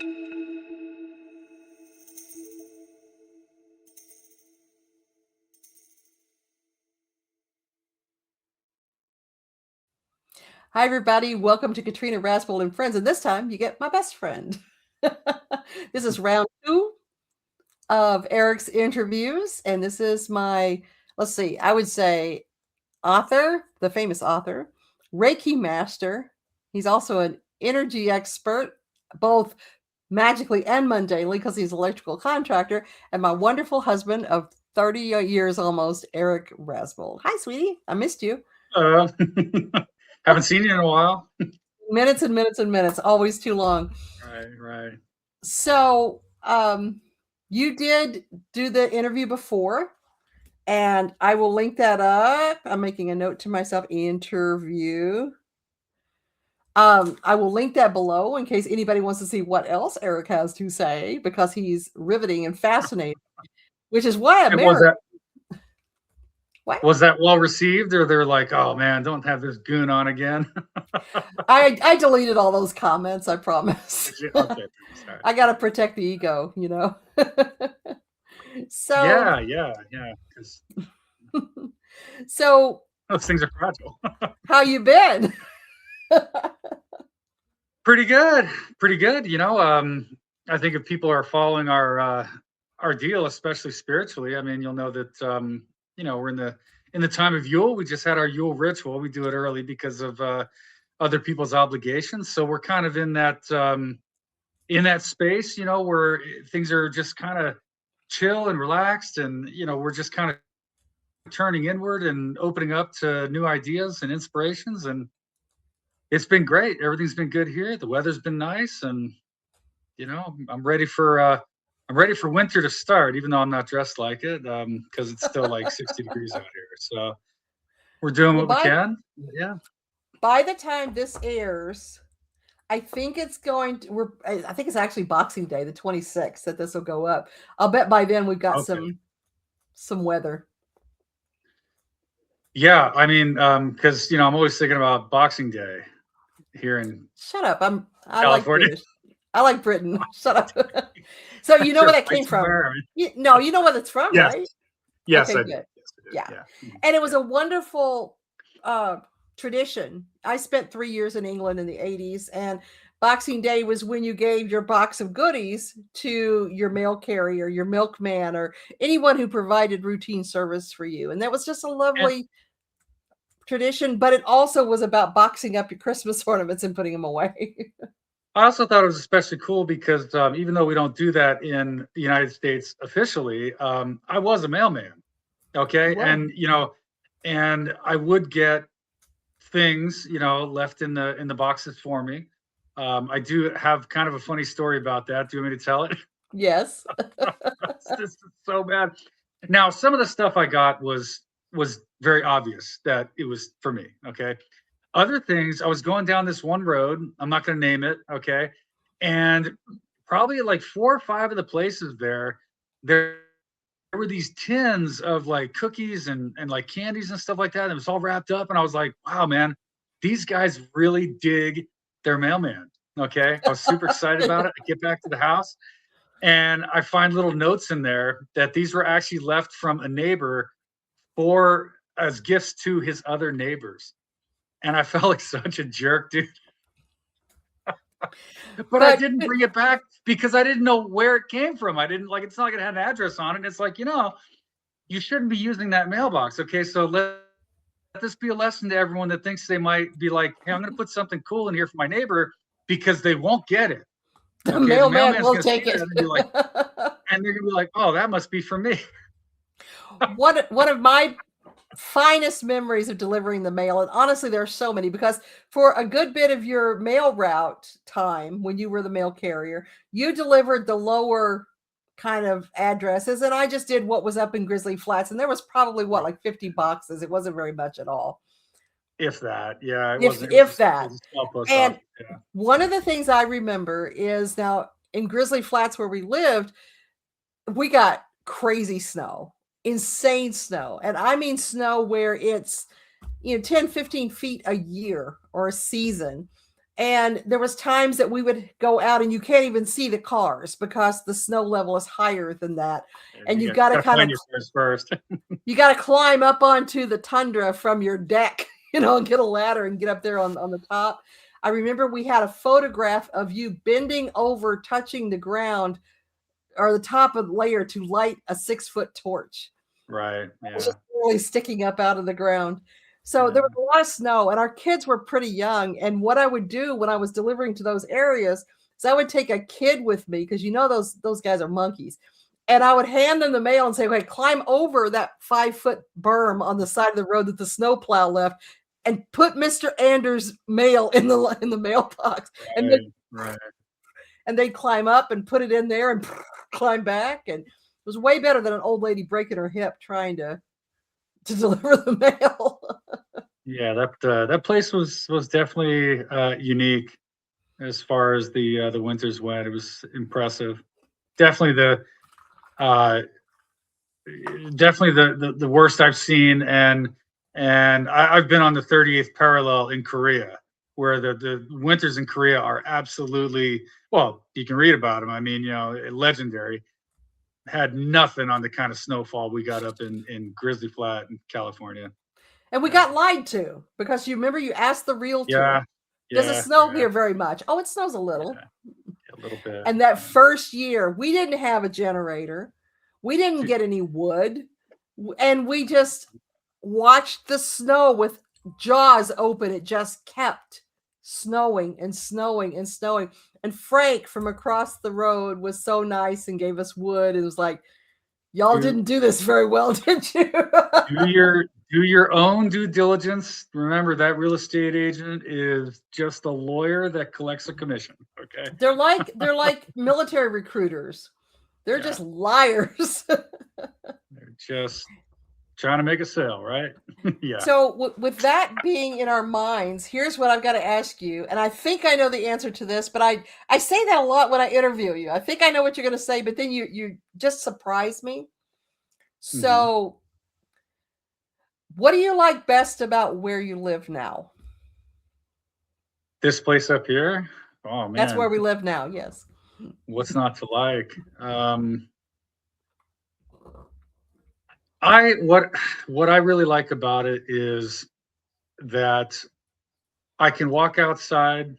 Hi, everybody. Welcome to Katrina, Rasbold, and Friends. And this time you get my best friend. This is round two of Eric's interviews. And this is my, let's see, I would say author, the famous author, Reiki Master. He's also an energy expert, both magically and mundanely, because he's an electrical contractor, and my wonderful husband of 30 years almost, Eric Rasbold. Hi, sweetie. I missed you. Haven't seen you in a while. Minutes and minutes and minutes, always too long. Right. So, you did do the interview before, and I will link that up. I'm making a note to myself, interview. I will link that below in case anybody wants to see what else Eric has to say, because he's riveting and fascinating, which is why I'm married. Was that well received, or they're like, "Oh man, don't have this goon on again"? I deleted all those comments, I promise. Okay, sorry. I got to protect the ego, you know. So yeah. So those things are fragile. How you been? Pretty good. You know, I think if people are following our deal, especially spiritually, I mean, you'll know that you know, we're in the time of Yule. We just had our Yule ritual. We do it early because of other people's obligations. So we're kind of in that space, you know, where things are just kind of chill and relaxed, and you know, we're just kind of turning inward and opening up to new ideas and inspirations. And it's been great. Everything's been good here. The weather's been nice, and you know, I'm ready for winter to start, even though I'm not dressed like it, because it's still like 60 degrees out here. So we're doing what we can. Yeah. By the time this airs, I think it's I think it's actually Boxing Day, the 26th, that this will go up. I'll bet by then we've got some weather. Yeah, I mean, because you know, I'm always thinking about Boxing Day here in Shut up. I California. Like British. I like Britain. Shut up. So you know where that came from? No, you know where that's from, yes. right? Yes, okay, I good. did. Yeah. And it was a wonderful tradition. I spent 3 years in England in the 80s, and Boxing Day was when you gave your box of goodies to your mail carrier, your milkman, or anyone who provided routine service for you. And that was just a lovely tradition, but it also was about boxing up your Christmas ornaments and putting them away. I also thought it was especially cool because even though we don't do that in the United States officially, I was a mailman. Okay. And, you know, and I would get things, you know, left in the boxes for me. I do have kind of a funny story about that. Do you want me to tell it? Yes. This is so bad. Now, some of the stuff I got was very obvious that it was for me. Okay. Other things, I was going down this one road. I'm not going to name it. Okay. And probably like 4 or 5 of the places there were these tins of like cookies and like candies and stuff like that. And it was all wrapped up. And I was like, wow, man, these guys really dig their mailman. Okay. I was super excited about it. I get back to the house and I find little notes in there that these were actually left from a neighbor as gifts to his other neighbors. And I felt like such a jerk, dude. but I didn't bring it back because I didn't know where it came from. I didn't it's not like it had an address on it. And it's like, you know, you shouldn't be using that mailbox. Okay. So let this be a lesson to everyone that thinks they might be like, hey, I'm going to put something cool in here for my neighbor, because they won't get it. Okay? The mailman will take it. And they're going to be like, oh, that must be for me. One of my finest memories of delivering the mail, and honestly there are so many, because for a good bit of your mail route time when you were the mail carrier, you delivered the lower kind of addresses, and I just did what was up in Grizzly Flats, and there was probably like 50 boxes. It wasn't very much at all, if that. Yeah, if that. And one of the things I remember is, now in Grizzly Flats where we lived, we got crazy snow, insane snow. And I mean snow where it's, you know, 10, 15 feet a year or a season. And there was times that we would go out and you can't even see the cars because the snow level is higher than that. And And you you've got to gotta kind find of your cars first. you got to climb up onto the tundra from your deck, and get a ladder and get up there on the top. I remember we had a photograph of you bending over, touching the ground or the top of the layer to light a 6-foot torch. Right. It was Yeah. just really sticking up out of the ground. So there Yeah. was a lot of snow, and our kids were pretty young. And what I would do when I was delivering to those areas is I would take a kid with me because those guys are monkeys, and I would hand them the mail and say, "Okay, climb over that 5-foot berm on the side of the road that the snowplow left, and put Mr. Anders' mail in the mailbox." And Right. Right. they'd climb up and put it in there and climb back, and it was way better than an old lady breaking her hip trying to deliver the mail. Yeah, that place was definitely unique as far as the winters went. It was impressive. Definitely the uh, definitely the worst I've seen, and I've been on the 38th parallel in Korea, where the winters in Korea are absolutely, well, you can read about them. I mean, legendary. Had nothing on the kind of snowfall we got up in Grizzly Flat in California. And we Yeah, got lied to because you remember you asked the realtor, yeah, "Does it yeah, snow yeah, here very much?" "Oh, it snows a little." yeah, a little bit. And that Yeah. first year, we didn't have a generator. We didn't get any wood. And we just watched the snow with jaws open. It just kept snowing and snowing and snowing. And Frank from across the road was so nice and gave us wood. It was like, "Y'all Do didn't do this very well, did you?" do your own due diligence. Remember that real estate agent is just a lawyer that collects a commission. Okay. They're like military recruiters. They're Yeah. just liars. They're just trying to make a sale, right? Yeah. So, with that being in our minds, here's what I've got to ask you. And I think I know the answer to this, but I say that a lot when I interview you. I think I know what you're going to say, but then you just surprise me. Hmm. So, what do you like best about where you live now? This place up here. Oh That's where man, we live now. Yes. what's not to like? I what I really like about it is that I can walk outside.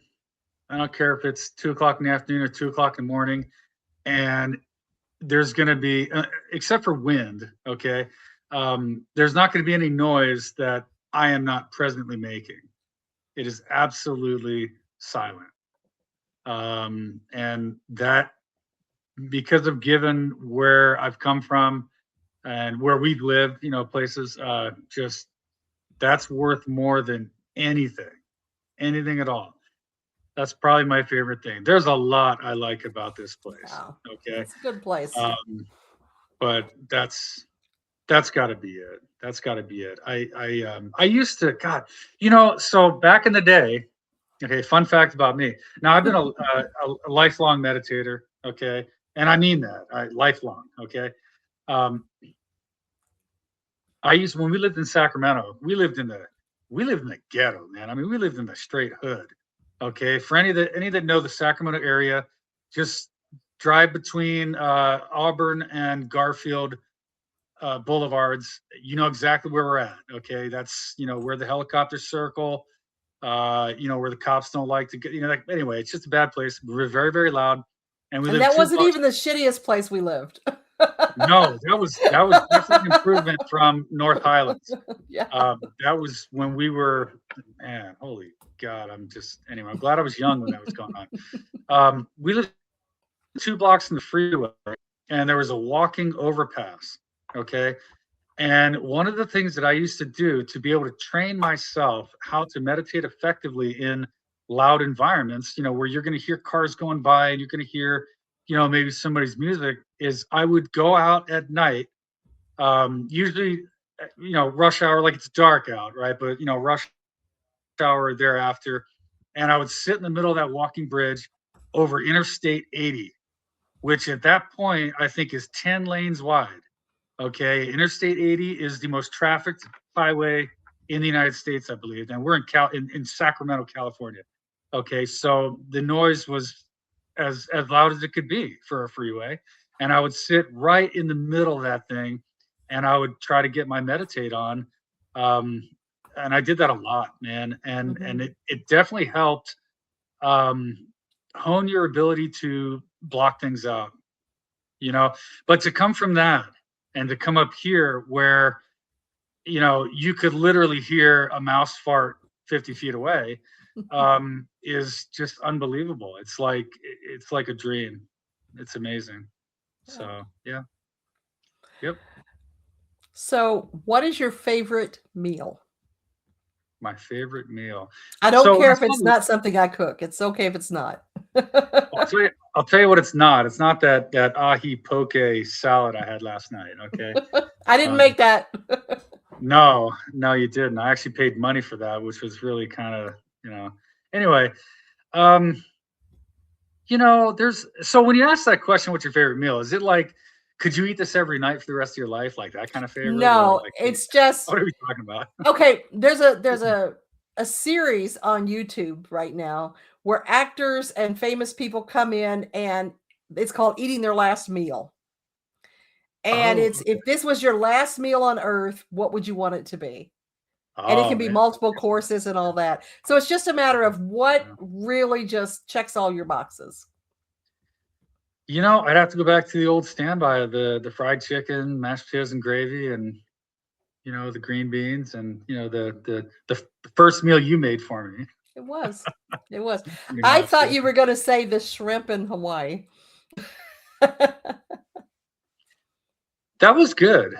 I don't care if it's 2 o'clock in the afternoon or 2 o'clock in the morning, and there's going to be, except for wind, okay, there's not going to be any noise that I am not presently making. It is absolutely silent. And that, because of given where I've come from and where we've lived, places, just that's worth more than anything at all. That's probably my favorite thing. There's a lot I like about this place. Wow. Okay. It's a good place. Um, but that's got to be it. That's got to be it. I used to, God, so back in the day. Okay, fun fact about me. Now I've been a lifelong meditator. Okay, and I mean that, lifelong. Okay, um, I used when we lived in Sacramento. We lived in the ghetto, man. I mean, we lived in the straight hood. Okay, for any that know the Sacramento area, just drive between Auburn and Garfield boulevards. You know exactly where we're at. Okay, that's where the helicopters circle. Where the cops don't like to get. Like, anyway, it's just a bad place. We're very very loud, and we And live that two wasn't blocks. even the shittiest place we lived. No, that was definitely an improvement from North Highlands. Yeah. That was when we were, man. Holy God, anyway. I'm glad I was young when that was going on. We lived 2 blocks from the freeway, and there was a walking overpass. Okay, and one of the things that I used to do to be able to train myself how to meditate effectively in loud environments, where you're going to hear cars going by and you're going to hear, maybe somebody's music, is I would go out at night, usually, rush hour, like it's dark out, right? But, rush hour thereafter. And I would sit in the middle of that walking bridge over Interstate 80, which at that point I think is 10 lanes wide. Okay, Interstate 80 is the most trafficked highway in the United States, I believe, and we're in Sacramento, California. Okay, so the noise was as loud as it could be for a freeway, and I would sit right in the middle of that thing, and I would try to get my meditate on, um, and I did that a lot, man, and Mhm. it definitely helped um, hone your ability to block things out, you know. But to come from that and to come up here where you could literally hear a mouse fart 50 feet away, is just unbelievable. It's like a dream. It's amazing. Yeah. So yeah, yep. So, what is your favorite meal? My favorite meal. I don't So when care I if saw it's not something I cook. It's okay if it's not. I'll tell you what it's not. It's not that ahi poke salad I had last night. Okay. I didn't Um, make that. no, no, you didn't. I actually paid money for that, which was really kind of, anyway. Um, there's so when you ask that question, what's your favorite meal? Is it like, could you eat this every night for the rest of your life? Like that kind of favorite, or No, like, it's just what are we talking about? okay, there's a series on YouTube right now where actors and famous people come in, and it's called Eating Their Last Meal. And Oh, it's okay. if this was your last meal on earth, what would you want it to be? And it Oh can be man. multiple courses and all that. So it's just a matter of what Yeah. really just checks all your boxes. I'd have to go back to the old standby of the fried chicken, mashed potatoes and gravy, and the green beans, and the first meal you made for me, It was. It was. pretty I much. thought Yeah. you were gonna say the shrimp in Hawaii. That was good.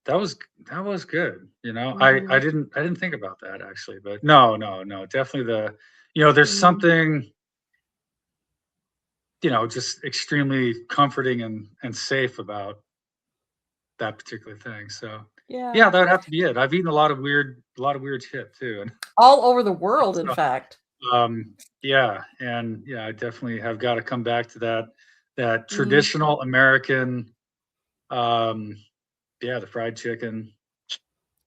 That was that was good. I Mhm, didn't think about that actually, but no, no, no, definitely there's mhm. something just extremely comforting and safe about that particular thing. So Yeah. yeah, that would have to be it. I've eaten a lot of weird shit too, and All over the world, in so fact. yeah, and yeah, I definitely have got to come back to that Mhm. traditional American, um, yeah, the fried chicken,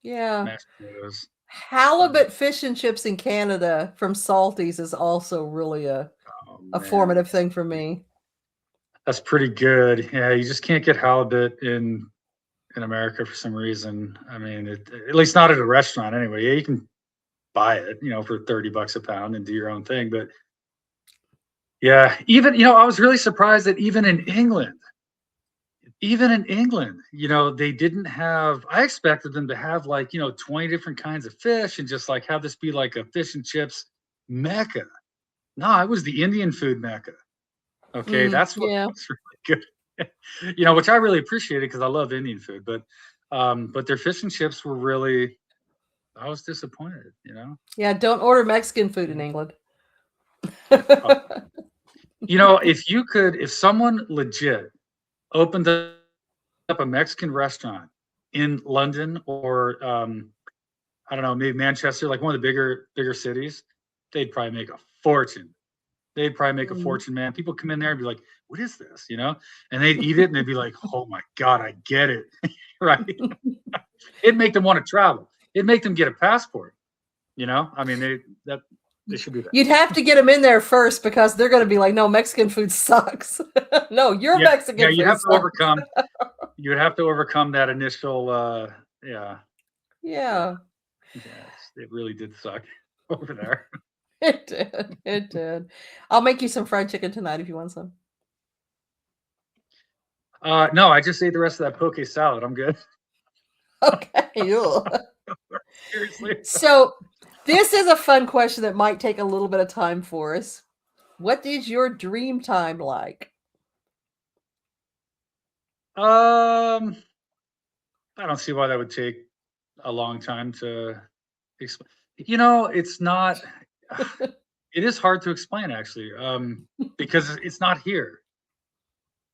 Yeah. mashed potatoes. Yeah. Halibut fish and chips in Canada from Salties is also really Oh a man, formative thing for me. that's pretty good. Yeah, you just can't get halibut in America for some reason. I mean, at least not at a restaurant anyway. Yeah, you can buy it, for $30 a pound and do your own thing. But yeah, even I was really surprised that even in England, they didn't have. I expected them to have like 20 different kinds of fish and just like have this be like a fish and chips mecca. No, it was the Indian food mecca. Okay, Mm, that's what yeah. was really good. Which I really appreciated because I love Indian food, but their fish and chips were really. I was disappointed. Yeah, don't order Mexican food in England. Uh, if someone legit opened up a Mexican restaurant in London or I don't know, maybe Manchester, like one of the bigger cities, they'd probably make a fortune. They'd probably make a Mhm. fortune, man. People come in there and be like, "What is this?" And they'd eat it and they'd be like, "Oh my god, I get it." Right? It'd make them want to travel. It'd make them get a passport. I mean, they should do that. You'd have to get them in there first because they're gonna be like, "No, Mexican food sucks." No, your Yeah, yeah. Mexican You'd food have to sucks. overcome. You would have to overcome that initial. Yeah, yeah, Yeah, yes. It really did suck over there. it did, it did. I'll make you some fried chicken tonight if you want some. No, I just ate the rest of that poke salad. I'm good. Okay, ugh. Seriously. So, this is a fun question that might take a little bit of time for us. What is your dream time like? Um, I don't see why that would take a long time to explain. It's not. It is hard to explain actually, because it's not here.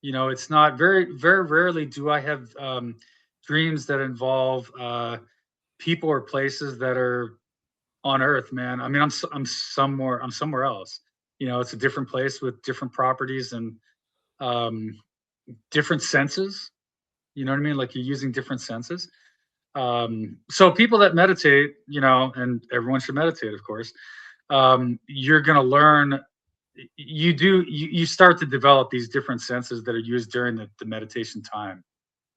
It's not very, very rarely do I have dreams that involve people or places that are on Earth, man. I mean, I'm somewhere else. It's a different place with different properties and um, different senses. You know what I mean? Like you're using different senses. So people that meditate, and everyone should meditate, of course. you're going to learn. You start to develop these different senses that are used during the meditation time.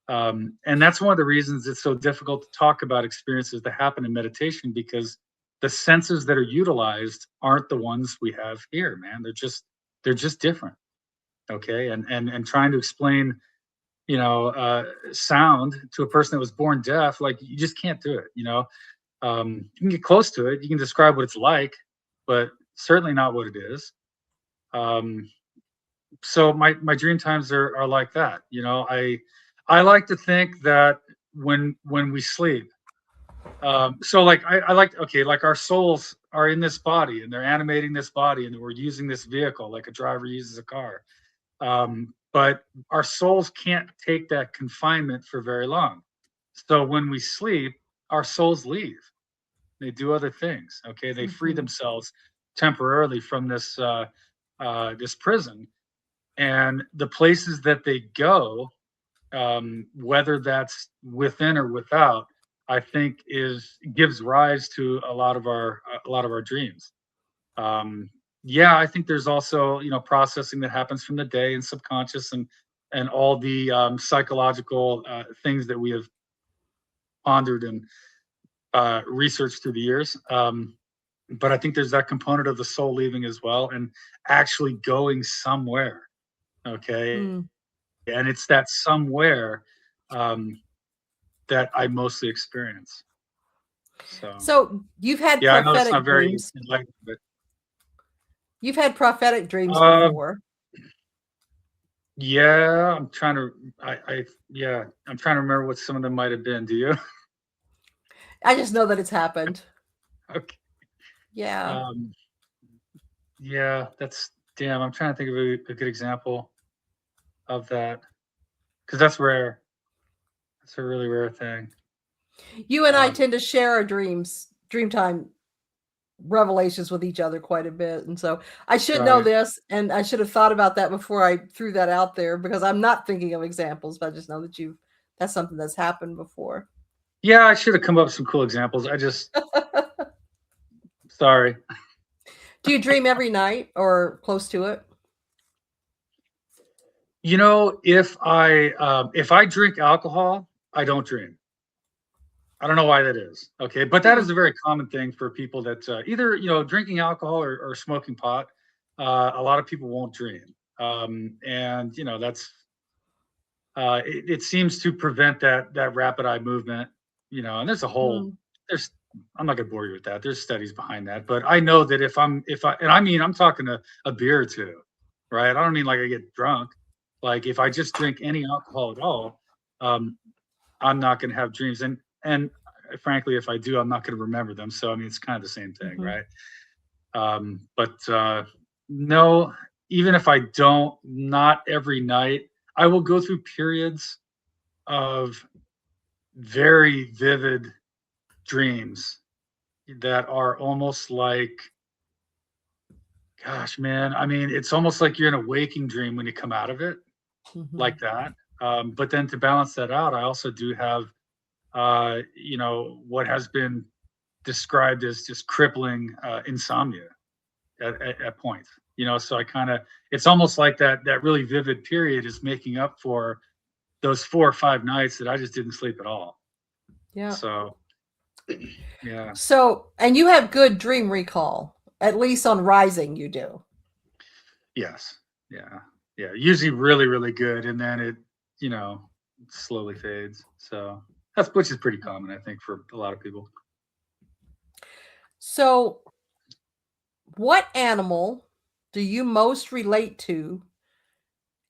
And that's one of the reasons it's so difficult to talk about experiences that happen in meditation, because the senses that are utilized aren't the ones we have here, man. They're just different. Okay. And trying to explain, sound to a person that was born deaf, like, you just can't do it. You can get close to it. You can describe what it's like, but certainly not what it is. Um, so my dream times are like that. I like to think that when we sleep, so like I like, okay, like our souls are in this body and they're animating this body and we're using this vehicle like a driver uses a car. But our souls can't take that confinement for very long. So when we sleep, our souls leave. They do other things. Okay, they free Mhm. themselves temporarily from this prison, and the places that they go, whether that's within or without, I think is gives rise to a lot of our dreams. Um, yeah, I think there's also processing that happens from the day and subconscious and all the psychological things that we have pondered and researched through the years. But I think there's that component of the soul leaving as well, and actually going somewhere. Okay, Mm. and it's that somewhere um, that I mostly experience. So So you've had yeah, I know it's prophetic not very dreams. enlightening, but You've had prophetic dreams uh, before. yeah, I'm trying to remember what some of them might have been. Do you? I just know that it's happened. Okay. Yeah. Um, yeah, that's damn. I'm trying to think of a good example of that, because that's rare. It's a really rare thing. You and I Um, tend to share our dreams, dreamtime revelations with each other quite a bit. And so I should know right. this, and I should have thought about that before I threw that out there, because I'm not thinking of examples, but I just know that that's something that's happened before. Yeah, I should have come up with some cool examples. I just sorry. Do you dream every night or close to it? If I drink alcohol, I don't dream. I don't know why that is. Okay, but that Hmm. is a very common thing for people that either drinking alcohol or smoking pot. A lot of people won't dream, and that's it seems to prevent that rapid eye movement. And there's a whole Hmm. there's I'm not gonna bore you with that. There's studies behind that, but I know that if I and I mean I'm talking a beer or two, right? I don't mean like I get drunk. Like if I just drink any alcohol at all, um, I'm not going to have dreams. And frankly, if I do, I'm not going to remember them. So I mean, it's kind of the same thing, Hmm. right? But no, even if I don't, not every night. I will go through periods of very vivid dreams that are almost like, gosh, man. I mean, it's almost like you're in a waking dream when you come out of it, Hmm. like that. But then to balance that out, I also do have what has been described as just crippling insomnia at points. So I kind of, it's almost like that really vivid period is making up for those 4 or 5 nights that I just didn't sleep at all. Yeah. So yeah, So, and you have good dream recall, at least on rising, you do. yes, yeah, yeah. Usually really really good, and then it you know slowly fades. So that's which is pretty common, I think, for a lot of people. So, what animal do you most relate to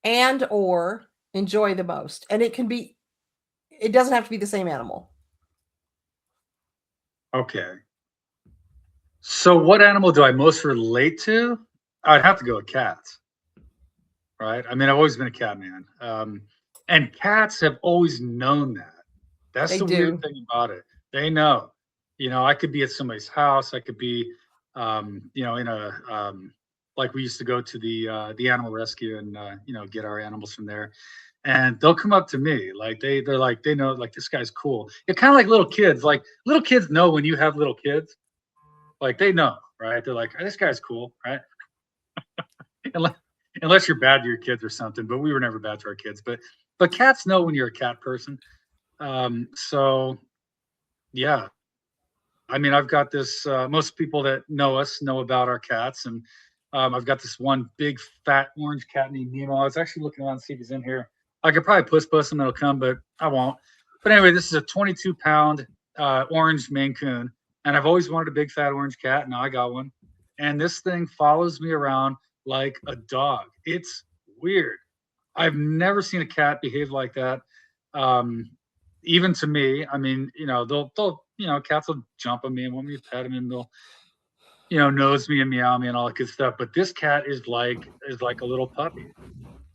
and or enjoy the most? And it doesn't have to be the same animal. Okay. So what animal do I most relate to? I'd have to go with cats, right? I mean, I've always been a cat man. And cats have always known that. That's They the weird do. thing about it. They know. I could be at somebody's house. I could be, in a like we used to go to the animal rescue and get our animals from there, and they'll come up to me like they're like they know like this guy's cool. It's kind of like little kids. Like little kids know when you have little kids, like they know, right? They're like, oh, this guy's cool, right? unless, unless you're bad to your kids or something. But we were never bad to our kids. But cats know when you're a cat person. So yeah, I mean, I've got this. Most people that know us know about our cats, and I've got this one big fat orange cat named Nemo. I was actually looking around to see if he's in here. I could probably puss him; it'll come, but I won't. But anyway, this is a 22-pound orange Maine Coon, and I've always wanted a big fat orange cat. Now I got one, and this thing follows me around like a dog. It's weird. I've never seen a cat behave like that. Um, Even to me, I mean, they'll cats will jump on me and want me to pet them, and they'll nose me and meow me and all that good stuff. But this cat is like a little puppy.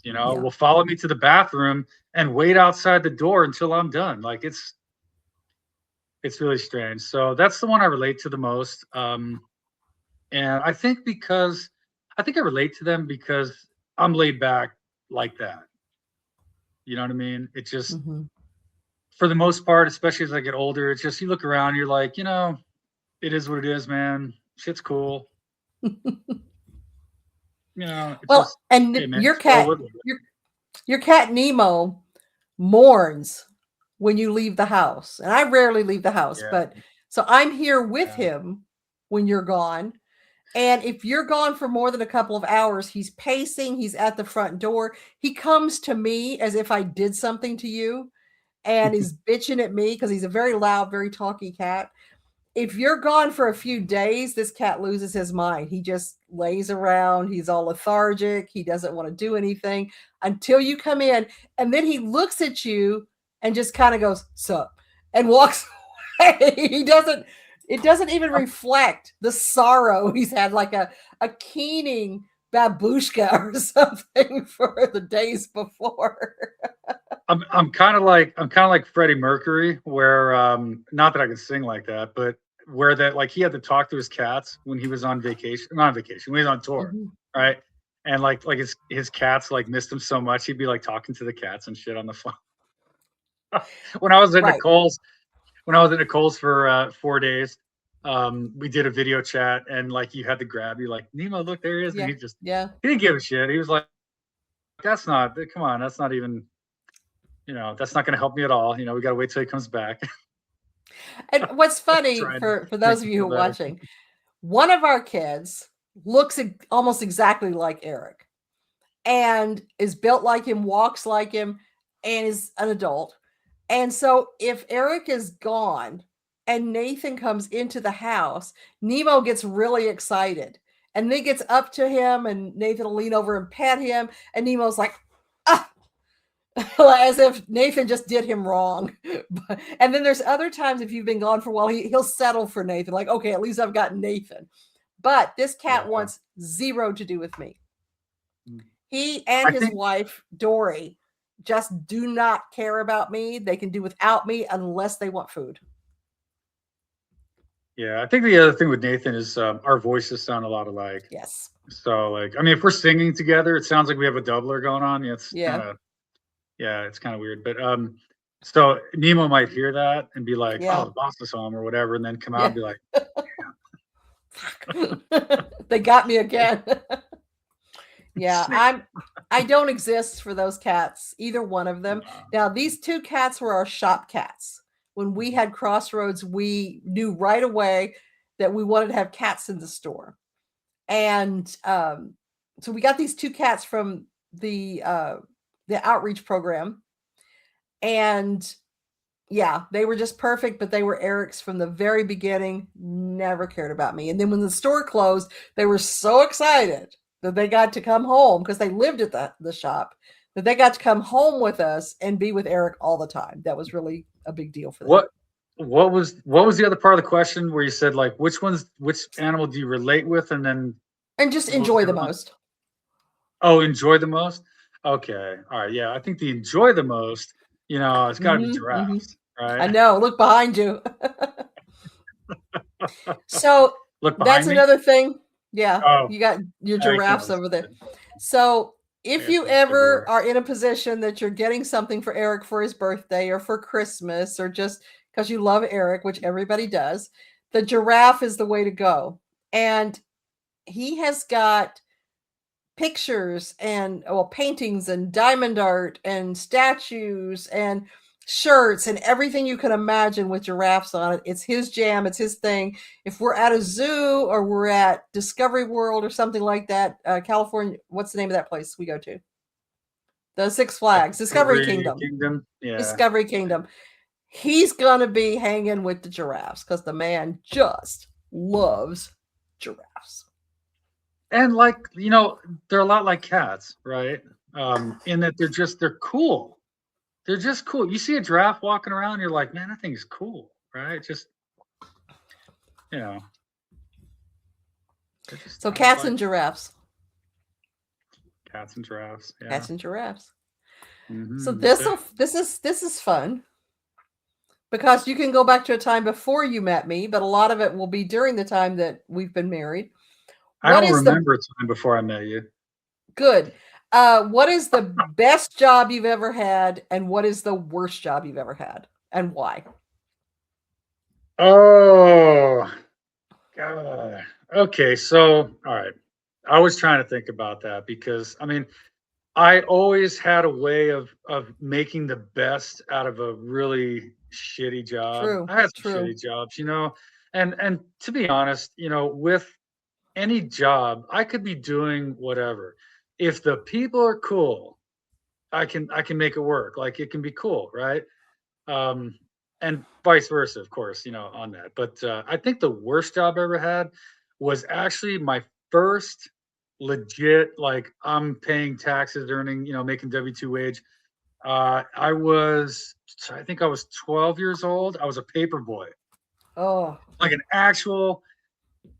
Yeah. Will follow me to the bathroom and wait outside the door until I'm done. Like it's really strange. So that's the one I relate to the most. And I think I relate to them because I'm laid back like that. You know what I mean? It just Mm-hmm. for the most part, especially as I get older, it's just you look around, you're like, it is what it is, man. Shit's cool. It's Well, just, and hey, man, your just roll cat, with it. your cat Nemo mourns when you leave the house. And I rarely leave the house, Yeah, but so I'm here with yeah. him when you're gone. And if you're gone for more than a couple of hours, he's pacing, he's at the front door. He comes to me as if I did something to you and is bitching at me because he's a very loud, very talky cat. If you're gone for a few days, this cat loses his mind. He just lays around. He's all lethargic. He doesn't want to do anything until you come in. And then he looks at you and just kind of goes, sup, and walks away. It doesn't even reflect the sorrow he's had, like a keening babushka or something for the days before. I'm kind of like Freddie Mercury, where not that I can sing like that, but where that like he had to talk to his cats when he was on vacation, not on vacation, when he was on tour, Mm-hmm. right? And like his cats like missed him so much, he'd be like talking to the cats and shit on the phone. when I was at Right. Nicole's, when I was at Nicole's for 4 days, we did a video chat, and like you had to grab you like Nemo, look, there he is, and Yeah. Yeah. he didn't give a shit. He was like, that's not, come on, that's not even, that's not going to help me at all. We got to wait till he comes back. And what's funny Trying to for make those of me you who feel are better. watching, one of our kids looks almost exactly like Eric and is built like him, walks like him, and is an adult. And so if Eric is gone and Nathan comes into the house, Nemo gets really excited and then gets up to him, and Nathan will lean over and pet him. And Nemo's like, ah, as if Nathan just did him wrong. And then there's other times if you've been gone for a while, he'll settle for Nathan. Like, okay, at least I've got Nathan. But this cat Yeah. wants zero to do with me. Mm. He and I his think, wife, Dory, just do not care about me. They can do without me unless they want food. yeah, I think the other thing with Nathan is our voices sound a lot alike. Yes. So like, I mean, if we're singing together, it sounds like we have a doubler going on. It's Yeah. it's kind of weird. But so Nemo might hear that and be like, Yeah. oh, the boss is home or whatever, and then come out Yeah. and be like, They got me again. Yeah, I don't exist for those cats, either one of them. Now, these two cats were our shop cats. When we had Crossroads, we knew right away that we wanted to have cats in the store. And so we got these two cats from the outreach program. And yeah, they were just perfect, but they were Eric's from the very beginning, never cared about me. And then when the store closed, they were so excited that they got to come home because they lived at the shop, that they got to come home with us and be with Eric all the time. That was really a big deal for them. what was the other part of the question where you said like which animal do you relate with, and then And just what was enjoy the the other one? most. Oh, enjoy the most. Okay, all right, yeah, I think the enjoy the most, it's got to be Mm-hmm, mm-hmm. giraffes, I right? know. Look behind you. So Look that's behind me. another thing. Yeah, Oh, you got your I can't giraffes really see over there. it. So I if got you giraffes ever everywhere. are in a position that you're getting something for Eric for his birthday or for Christmas or just because you love Eric, which everybody does, the giraffe is the way to go. And he has got pictures and paintings and diamond art and statues and shirts and everything you can imagine with giraffes on it. It's his jam. It's his thing. If we're at a zoo or we're at Discovery World or something like that, California, what's the name of that place we go to? The Six Flags, Discovery Kingdom. Yeah. Discovery Kingdom. He's going to be hanging with the giraffes because the man just loves giraffes. And like, they're a lot like cats, right? In that they're cool. They're just cool. You see a giraffe walking around, you're like, man, that thing is cool, right? Just, you know. So cats and giraffes. Cats and giraffes. Yeah. Cats and giraffes. Mm-hmm. So this is fun because you can go back to a time before you met me, but a lot of it will be during the time that we've been married. I don't remember a time before I met you. Good. What is the best job you've ever had, and what is the worst job you've ever had, and why? Oh, God. Okay, so all right. I was trying to think about that because I mean, I always had a way of making the best out of a really shitty job. True. I had some True. shitty jobs, and to be honest, with any job, I could be doing whatever. If the people are cool, I can make it work. Like it can be cool, right? Um, and vice versa, of course, on that. But I think the worst job I ever had was actually my first legit, like I'm paying taxes, earning, making W-2 wage. I think I was 12 years old. I was a paper boy. Oh. Like an actual,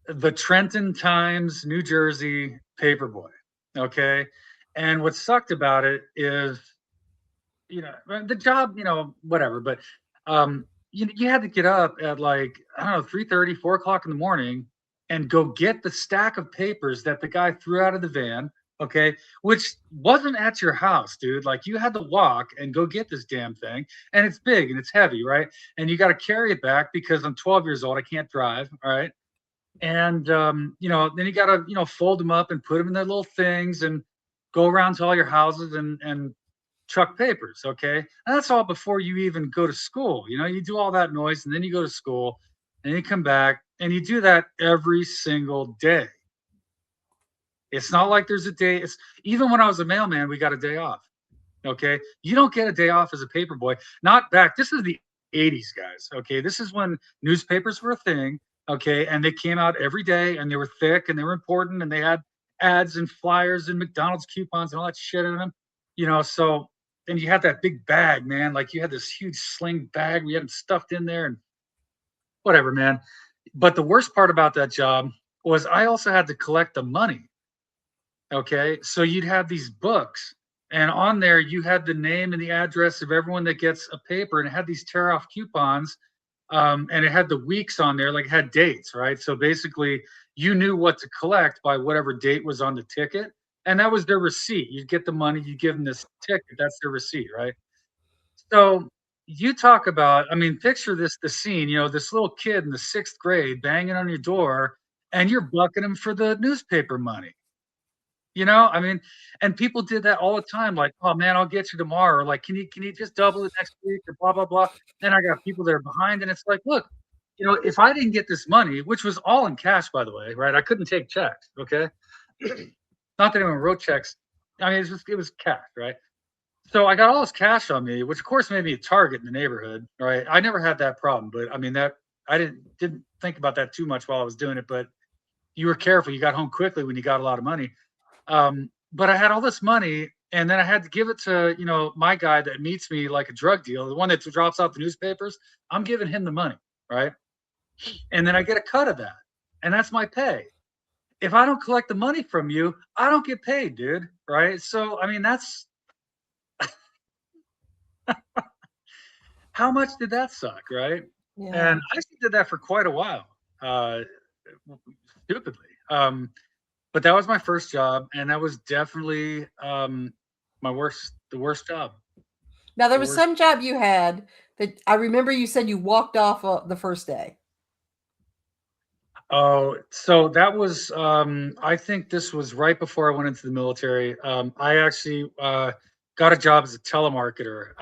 the Trenton Times, New Jersey paper boy. Okay. And what sucked about it is, the job, whatever, but you had to get up at like, I don't know, 3:30, 4 o'clock in the morning and go get the stack of papers that the guy threw out of the van, okay, which wasn't at your house, dude. Like you had to walk and go get this damn thing, and it's big and it's heavy, right? And you got to carry it back because I'm 12 years old, I can't drive, all right? And then you got to fold them up and put them in their little things and go around to all your houses and truck papers, okay? And that's all before you even go to school. You do all that noise and then you go to school and you come back and you do that every single day. It's not like there's a day. It's even when I was a mailman, we got a day off. Okay. You don't get a day off as a paper boy. Not back. This is the 80s, guys. Okay. This is when newspapers were a thing. Okay. And they came out every day and they were thick and they were important and they had ads and flyers and McDonald's coupons and all that shit in them. So and you had that big bag, man. Like you had this huge sling bag. We had them stuffed in there and whatever, man. But the worst part about that job was I also had to collect the money. Okay. So you'd have these books, and on there you had the name and the address of everyone that gets a paper, and it had these tear off coupons. And it had the weeks on there, like it had dates, right? So basically, you knew what to collect by whatever date was on the ticket, and that was their receipt. You'd get the money, you give them this ticket, that's their receipt, right? So you talk about, I mean, picture the scene, this little kid in the sixth grade banging on your door, and you're bucking him for the newspaper money. I mean, and people did that all the time. Like, oh man, I'll get you tomorrow. Or like, can you just double it next week or blah blah blah. Then I got people that are behind, and it's like, look, if I didn't get this money, which was all in cash, by the way, right? I couldn't take checks. Okay, not that anyone wrote checks. I mean, it was cash, right? So I got all this cash on me, which of course made me a target in the neighborhood, right? I never had that problem, but I mean that I didn't think about that too much while I was doing it. But you were careful. You got home quickly when you got a lot of money. But I had all this money, and then I had to give it to my guy that meets me like a drug deal, the one that drops off the newspapers. I'm giving him the money, right? And then I get a cut of that, and that's my pay. If I don't collect the money from you, I don't get paid, dude. Right? So I mean, that's how much did that suck, right? Yeah. And I actually did that for quite a while, stupidly. But that was my first job, and that was definitely the worst job. Now there was some job you had that I remember you said you walked off the first day. Oh, so that was, I think this was right before I went into the military. I actually got a job as a telemarketer.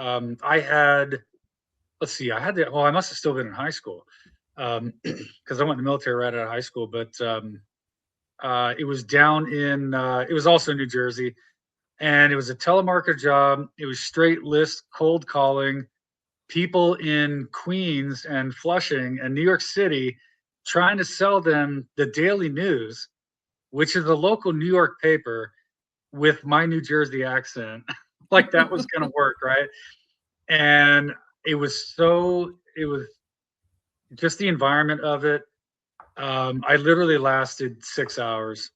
I had, let's see, well, I must have still been in high school because I went in the military right out of high school, but it was down in, it was also in New Jersey, and it was a telemarketer job. It was straight list cold calling people in Queens and Flushing and New York City, trying to sell them the Daily News, which is a local New York paper, with my New Jersey accent. Like that was going to work, right? And it was just the environment of it. I literally lasted 6 hours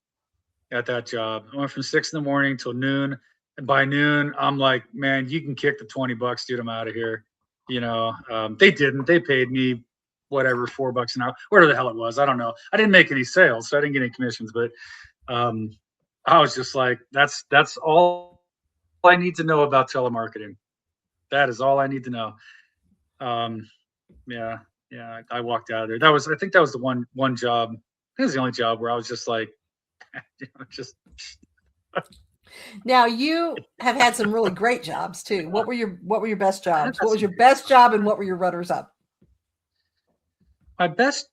at that job. I went from 6 in the morning till noon. And by noon, I'm like, man, you can kick the $20, dude. I'm out of here. They didn't. They paid me whatever, $4 an hour, whatever the hell it was. I don't know. I didn't make any sales, so I didn't get any commissions. But um, I was just like, that's all I need to know about telemarketing. That is all I need to know. Um, yeah, yeah. I walked out of there. I think that was the one job. I think it was the only job where I was just like, just Now you have had some really great jobs too. What were your best jobs? What was your great best job and what were your runners up? my best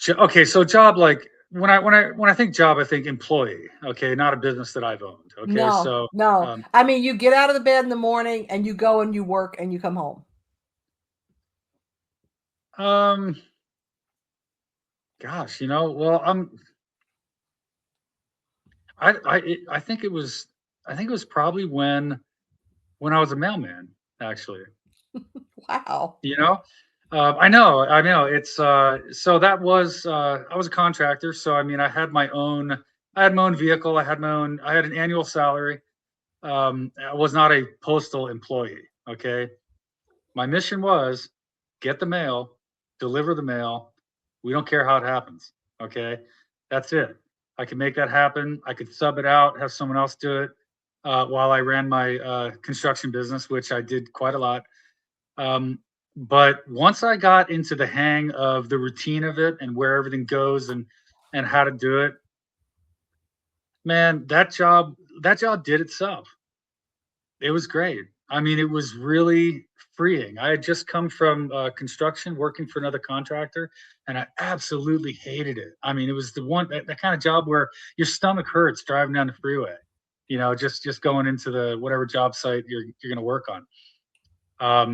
okay, so job, like when I think job, I think employee, okay, not a business that I've owned. Okay, No, so no. I mean, you get out of the bed in the morning and you go and you work and you come home. um gosh, well, I think it was probably when I was a mailman, actually. Wow. You know? I know. It's so that was I was a contractor, so I mean I had my own vehicle, I had an annual salary. I was not a postal employee, okay? My mission was get the mail, deliver the mail. We don't care how it happens, okay? That's it. I could make that happen. I could sub it out, have someone else do it while I ran my construction business, which I did quite a lot. Um, but once I got into the hang of the routine of it and where everything goes and how to do it, man, that job did itself. It was great. I mean, it was really freeing. I had just come from construction, working for another contractor, and I absolutely hated it. I mean, it was that kind of job where your stomach hurts driving down the freeway. Just going into the whatever job site you're going to work on.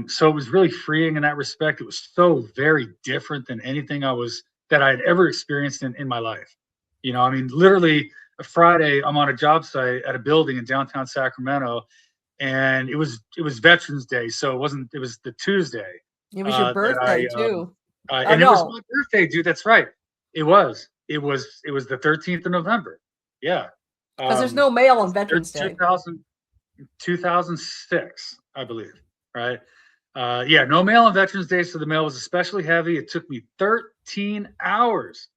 So it was really freeing in that respect. It was so very different than anything that I had ever experienced in my life. I mean, literally a Friday, I'm on a job site at a building in downtown Sacramento, and it was Veterans Day, so it was the Tuesday It was your that birthday too. Oh and it was no, my birthday, dude. That's right. It was the 13th of November. Yeah. because there's no mail on Thir- Veterans Day. 2000, 2006, I believe. Right. Yeah, no mail on Veterans Day, so the mail was especially heavy. It took me 13 hours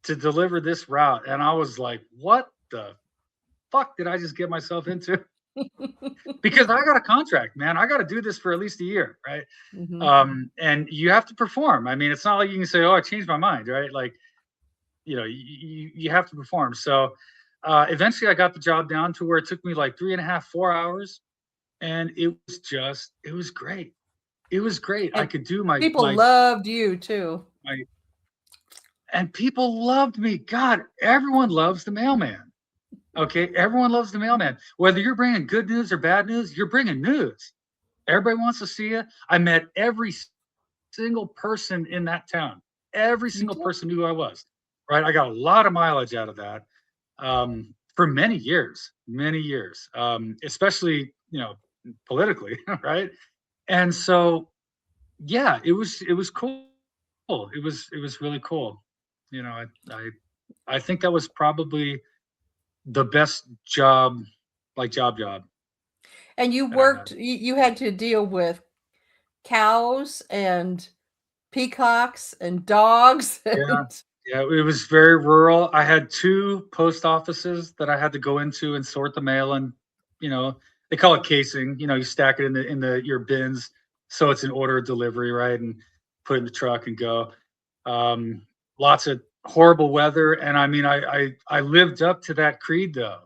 to deliver this route, and I was like, "What the fuck did I just get myself into?" Because I got a contract, man. I got to do this for at least a year, right? Mm-hmm. And you have to perform. I mean, it's not like you can say, "Oh, I changed my mind," right? Like, you have to perform. So eventually, I got the job down to where it took me like 3.5, 4 hours, and it was great. It was great. I And could do my people my loved you too. my, and people loved me. God, everyone loves the mailman. Okay, everyone loves the mailman. Whether you're bringing good news or bad news, you're bringing news. Everybody wants to see you. I met every single person in that town. Every You single did. person knew who I was. Right. I got a lot of mileage out of that for many years, especially politically, right? And so, yeah, it was cool. It was really cool. I think that was probably the best job, like job And you that I had. worked. You had to deal with cows and peacocks and dogs Yeah. and Yeah, it was very rural. I had two post offices that I had to go into and sort the mail, and you know, they call it casing. You stack it in the your bins, so it's an order of delivery, right? And put it in the truck and go. Um, lots of horrible weather. And I mean, I lived up to that creed though,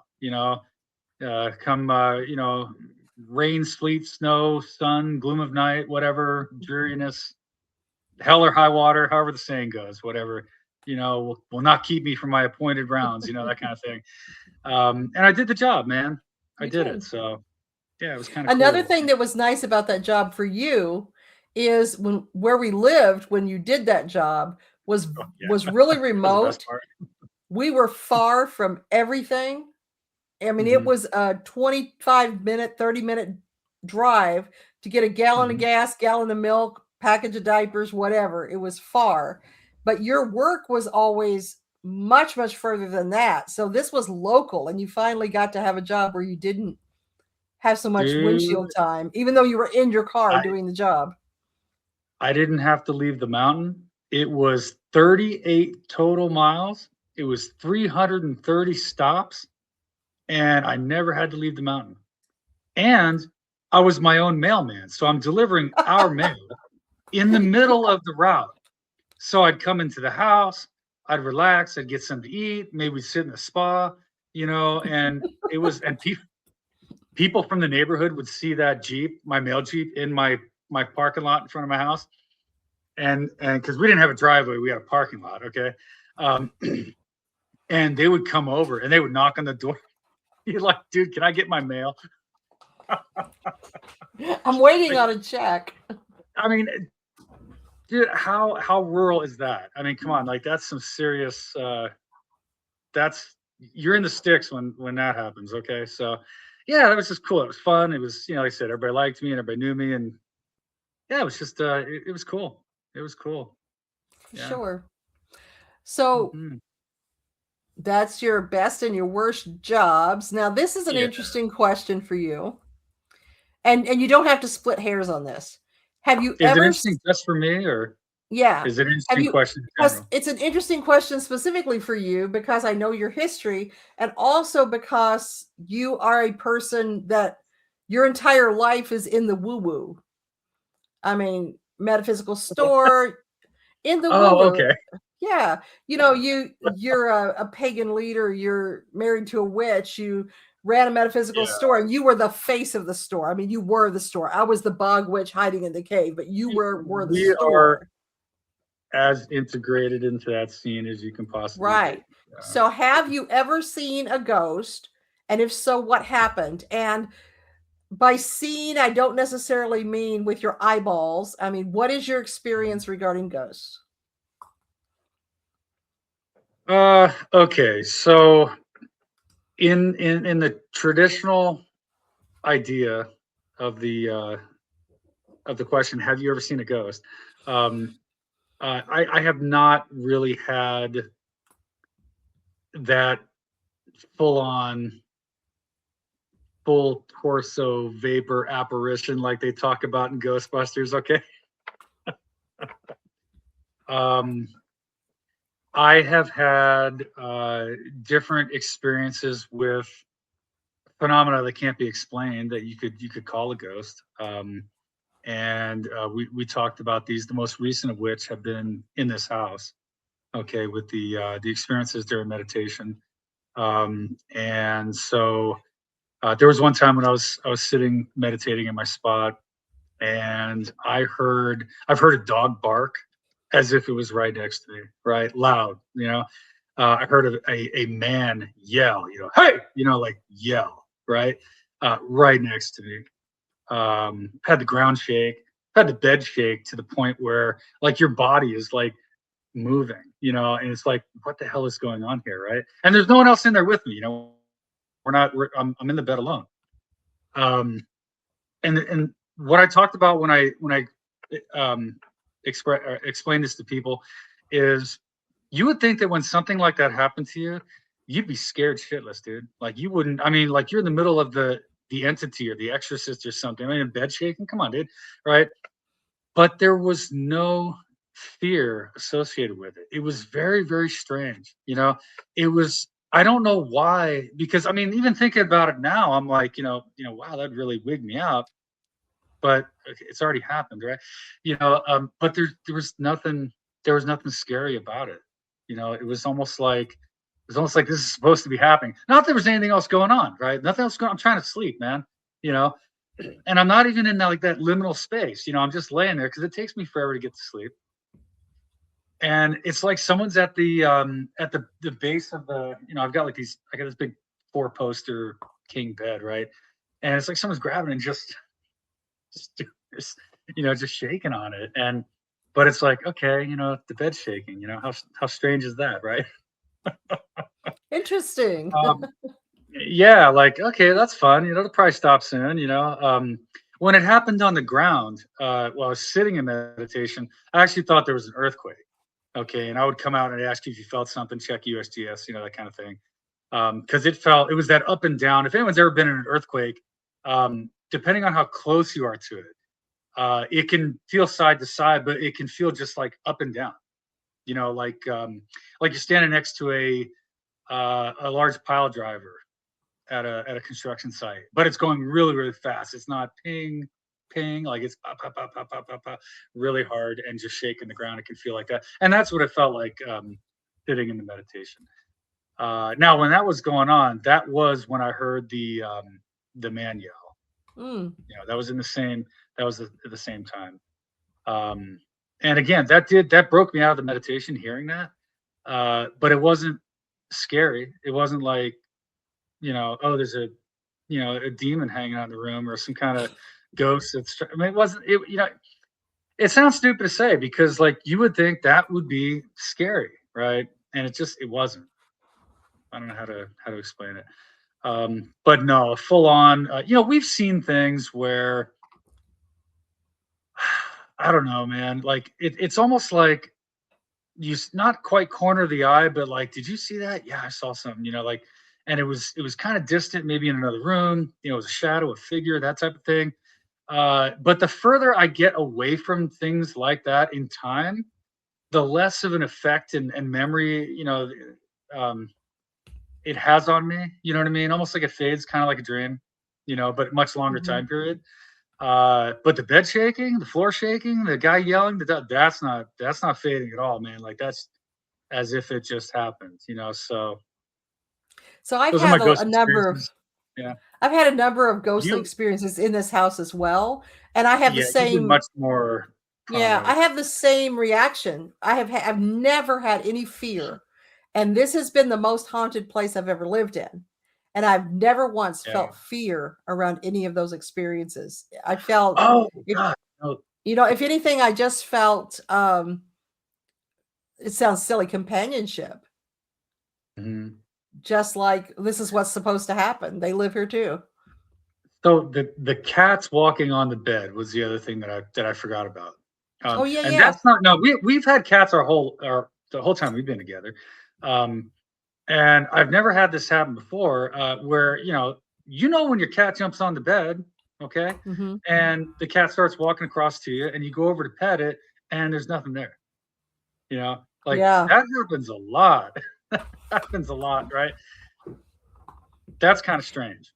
come, rain, sleet, snow, sun, gloom of night, whatever, dreariness, hell or high water, however the saying goes, whatever, will not keep me from my appointed rounds, that kind of thing. And I did the job, man. I You did it. did. So yeah, it was kind of Another cool. thing that was nice about that job for you is where we lived when you did that job was Oh, yeah, was really that was the best remote. part. We were far from everything. I mean, it Mm-hmm, was a 25-minute, 30-minute drive to get a gallon of mm-hmm. gas, gallon of milk, package of diapers, whatever. It was far. But your work was always much, much further than that. So this was local, and you finally got to have a job where you didn't have so much windshield Dude, time, even though you were in your car I doing the job. I didn't have to leave the mountain. It was 38 total miles. It was 330 stops, and I never had to leave the mountain. And I was my own mailman, so I'm delivering our mail in the middle of the route. So I'd come into the house, I'd relax, I'd get something to eat, maybe we'd sit in the spa, and it was, and people from the neighborhood would see that Jeep, my mail Jeep, in my parking lot in front of my house, and because we didn't have a driveway, we had a parking lot, okay, um, and they would come over and they would knock on the door. You're like, dude, can I get my mail? I'm waiting Like, on a check. I mean, dude, how rural is that? I mean, come on, like that's some serious. That's you're in the sticks when that happens. Okay, so yeah, that was just cool. It was fun. It was, like I said, everybody liked me and everybody knew me, and yeah, it was just it was cool. It was cool. Yeah. Sure. So Hmm. that's your best and your worst jobs. Now, this is an Yeah. interesting question for you. And you don't have to split hairs on this. Have you Is it ever interesting just for me, or yeah. is it an Have interesting you question in because general? it's an interesting question specifically for you because I know your history and also because you are a person that your entire life is in the woo-woo. I mean, metaphysical store, in the Oh, woo-woo. okay. Yeah. You're a pagan leader, you're married to a witch, you ran a metaphysical Yeah. store and you were the face of the store. I mean, you were the store. I was the bog witch hiding in the cave, but you were the We are store. as integrated into that scene as you can possibly be. Right. So have you ever seen a ghost? And if so, what happened? And by seeing, I don't necessarily mean with your eyeballs. I mean, what is your experience regarding ghosts? Okay. So in the traditional idea of the question, have you ever seen a ghost? Um, I have not really had that full on full torso vapor apparition like they talk about in Ghostbusters. Okay. Um, I have had different experiences with phenomena that can't be explained that you could call a ghost. And we talked about these. The most recent of which have been in this house. Okay, with the experiences during meditation. And so there was one time when I was sitting meditating in my spot, and I've heard a dog bark as if it was right next to me, right, loud. I heard a man yell, hey, like yell, right, right next to me. Had the ground shake, had the bed shake to the point where like your body is like moving, and it's like, what the hell is going on here, right? And there's no one else in there with me, I'm in the bed alone. Um, and what I talked about when I explain this to people is you would think that when something like that happened to you, you'd be scared shitless, dude. Like you wouldn't. I mean, like you're in the middle of the entity or the exorcist or something. I mean, in bed shaking. Come on, dude. Right? But there was no fear associated with it. It was very, very strange. It was. I don't know why, because I mean, even thinking about it now, I'm like, wow, that really wigged me out. But it's already happened, right? But there was nothing scary about it. It was almost like this is supposed to be happening. Not that there was anything else going on, right? Nothing else going on. I'm trying to sleep, man. You know, and I'm not even in like that liminal space. I'm just laying there because it takes me forever to get to sleep. And it's like someone's at the base of the, I've got like I got this big 4-poster king bed, right? And it's like someone's grabbing and just just shaking on it. But it's like, okay, the bed's shaking, how strange is that, right? Interesting. Um, yeah, like, okay, that's fun. It'll probably stop soon. When it happened on the ground, while I was sitting in meditation, I actually thought there was an earthquake. Okay, and I would come out and ask you if you felt something, check USGS, that kind of thing. Because it was that up and down. If anyone's ever been in an earthquake, depending on how close you are to it, it can feel side to side, but it can feel just like up and down. Like you're standing next to a large pile driver at a construction site, but it's going really, really fast. It's not ping, ping, like it's up, up, up, up, up, up, up, really hard and just shaking the ground. It can feel like that. And that's what it felt like sitting in the meditation. Now, when that was going on, that was when I heard the man yell. That was at the same time. And again, that broke me out of the meditation hearing that. But it wasn't scary. It wasn't like, oh, there's a demon hanging out in the room or some kind of ghost it wasn't it sounds stupid to say because like you would think that would be scary, right? And it wasn't. I don't know how to explain it. But no, full on, we've seen things where I don't know, man, like it's almost like you not quite corner the eye, but like, did you see that? Yeah, I saw something, like, and it was kind of distant, maybe in another room, it was a shadow, a figure, that type of thing. But the further I get away from things like that in time, the less of an effect and memory, it has on me. You know what I mean? Almost like it fades, kind of like a dream, but much longer time period. But the bed shaking, the floor shaking, the guy yelling, that's not fading at all, man. Like that's as if it just happened, So I've those are my had ghost a number of experiences. Yeah. I've had a number of ghostly You, experiences in this house as well, and I have the yeah, you've been same. much more Yeah, I paranoid. have the same reaction. I've never had any fear, and this has been the most haunted place I've ever lived in, and I've never once Yeah. felt fear around any of those experiences. I felt Oh if God. No. if anything, I just felt it sounds silly, companionship. Mhm. Just like this is what's supposed to happen. They live here too. So the cats walking on the bed was the other thing that I forgot about. Oh yeah, And yeah. that's not no, we've had cats the whole time we've been together. Um, and I've never had this happen before, where when your cat jumps on the bed, okay, Mhm. and the cat starts walking across to you, and you go over to pet it, and there's nothing there. Like Yeah. that happens a lot. Happens a lot, right? That's kind of strange,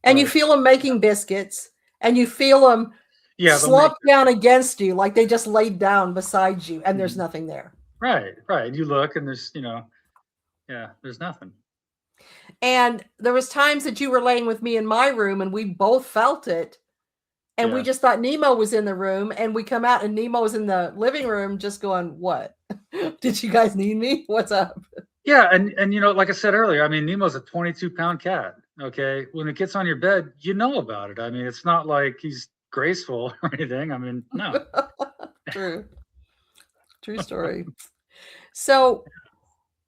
And you but feel them making biscuits, and you feel them yeah, they'll make slump down against you like they just laid down beside you, and there's Mhm. nothing there. Right, right. You look and yeah, there's nothing. And there was times that you were laying with me in my room, and we both felt it, and we Yeah. just thought Nemo was in the room, and we come out, and Nemo's in the living room just going, "What? Did you guys need me? What's up?" Yeah, and like I said earlier, I mean, Nemo's a 22-pound cat. Okay, when it gets on your bed, you know about it. I mean, it's not like he's graceful or anything. I mean, no. True. True story. So,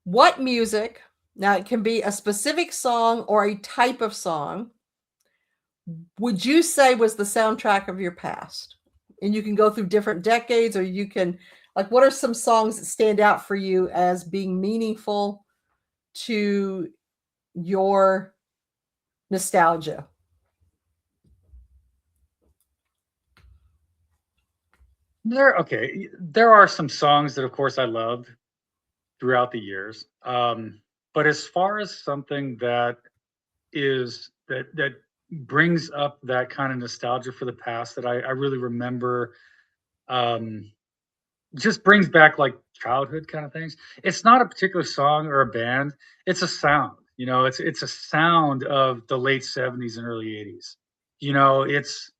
what music, now it can be a specific song or a type of song, would you say was the soundtrack of your past? And you can go through different decades, or you can, like, what are some songs that stand out for you as being meaningful to your nostalgia? There are some songs that, of course, I loved throughout the years. But as far as something that brings up that kind of nostalgia for the past that I really remember, um, just brings back like childhood kind of things. It's not a particular song or a band. It's a sound. It's a sound of the late 70s and early 80s. It's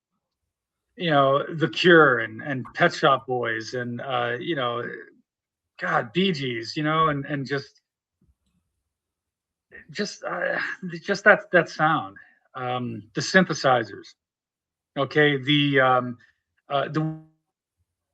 The Cure and Pet Shop Boys and God, Bee Gees, and just that sound. The synthesizers, okay, the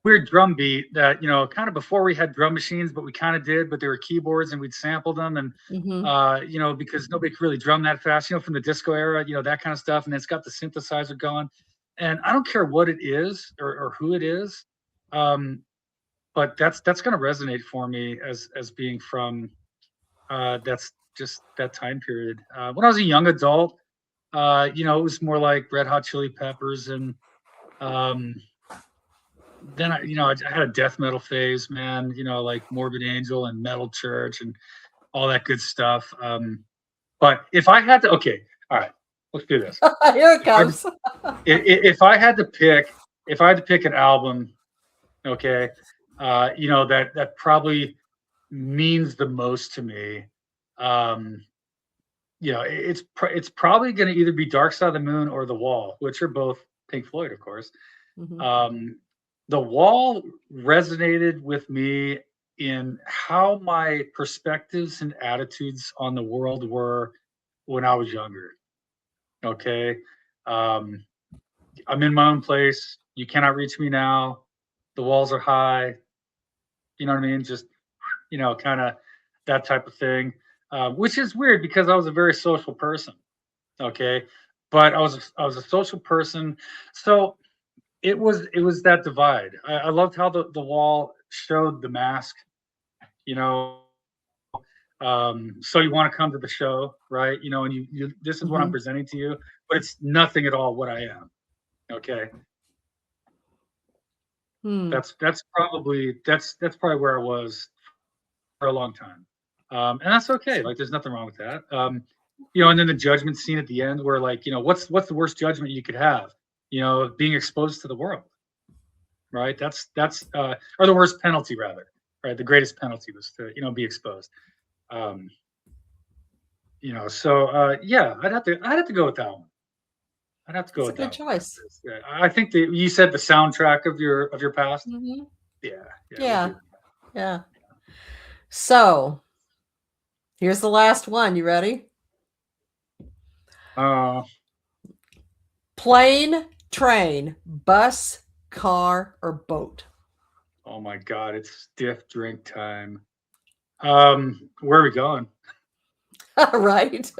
weird drum beat that kind of before we had drum machines, but we kind of did, but they were keyboards and we'd sample them, and Mm-hmm. because nobody could really drum that fast, from the disco era, that kind of stuff, and it's got the synthesizer going, and I don't care what it is or who it is, but that's going to resonate for me as being from that's just that time period. When I was a young adult, it was more like Red Hot Chili Peppers, and um, then I had a death metal phase, man. Like Morbid Angel and Metal Church and all that good stuff. But if I had to, okay, all right, let's do this. Here it If I, comes. if I had to pick, if I had to pick an album, okay, that probably means the most to me. Um, it's probably going to either be Dark Side of the Moon or The Wall, which are both Pink Floyd, of course. Mm-hmm. The Wall resonated with me in how my perspectives and attitudes on the world were when I was younger. Okay. Um, I'm in my own place. You cannot reach me now. The walls are high. You know what I mean? Just, kind of that type of thing, which is weird because I was a very social person. Okay. But I was a social person. So it was that divide. I loved how the Wall showed the mask, you know. So you want to come to the show, right? And you this is what I'm Mm-hmm. presenting to you, but it's nothing at all what I am. Okay. Hmm. That's probably where I was for a long time. And that's okay. Like there's nothing wrong with that. And then the judgment scene at the end where like, what's the worst judgment you could have? Being exposed to the world, right? That's or the worst penalty rather, right? The greatest penalty was to be exposed. Um, so yeah, I'd have to go with that one. I'd have to go That's a with good that one. choice. Yeah, I think that you said the soundtrack of your past. Mm-hmm. Yeah, yeah, we'll Yeah. do. Yeah. So here's the last one. You ready? Uh, Plane, train, bus, car, or boat? oh my God, it's stiff drink time. Where are we going? Right.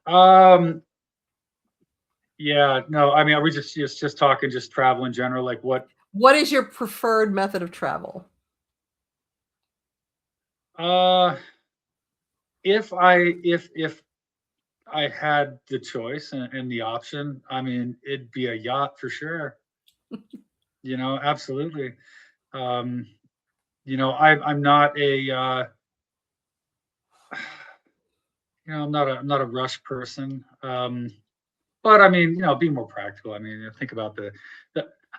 um, yeah, no, I mean, are we just talking just travel in general? Like what? What is your preferred method of travel? Uh, if I had the choice and the option, I mean, it'd be a yacht for sure. Absolutely. Um, I'm not I'm not a rush person. But I mean, be more practical. I mean, think about the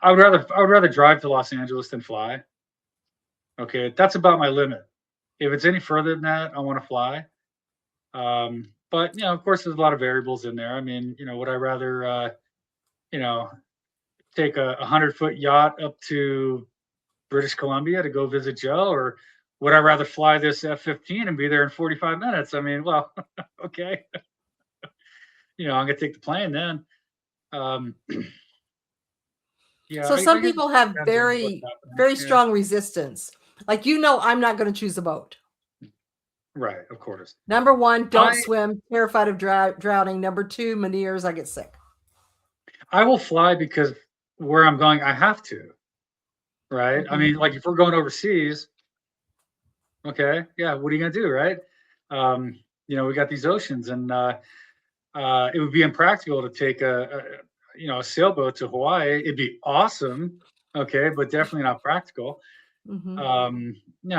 I would rather drive to Los Angeles than fly. Okay, that's about my limit. If it's any further than that, I want to fly. But of course, there's a lot of variables in there. I mean, would I rather you know take a 100-foot yacht up to British Columbia to go visit Joe, or would I rather fly this F-15 and be there in 45 minutes? I mean, well, okay, I'm gonna take the plane then. Um, yeah, So I some guess it people have depends on what's very, happening. very Yeah, strong resistance. Like, I'm not going to choose a boat. right, of course. Number one, don't I swim, terrified of drowning. Number two, Meniere's, I get sick. I will fly because where I'm going, I have to. Right. I Mm-hmm. mean, like if we're going overseas, okay, yeah, what are you gonna do, right? We got these oceans, and it would be impractical to take a sailboat to Hawaii. It'd be awesome, okay, but definitely not practical. Mm-hmm.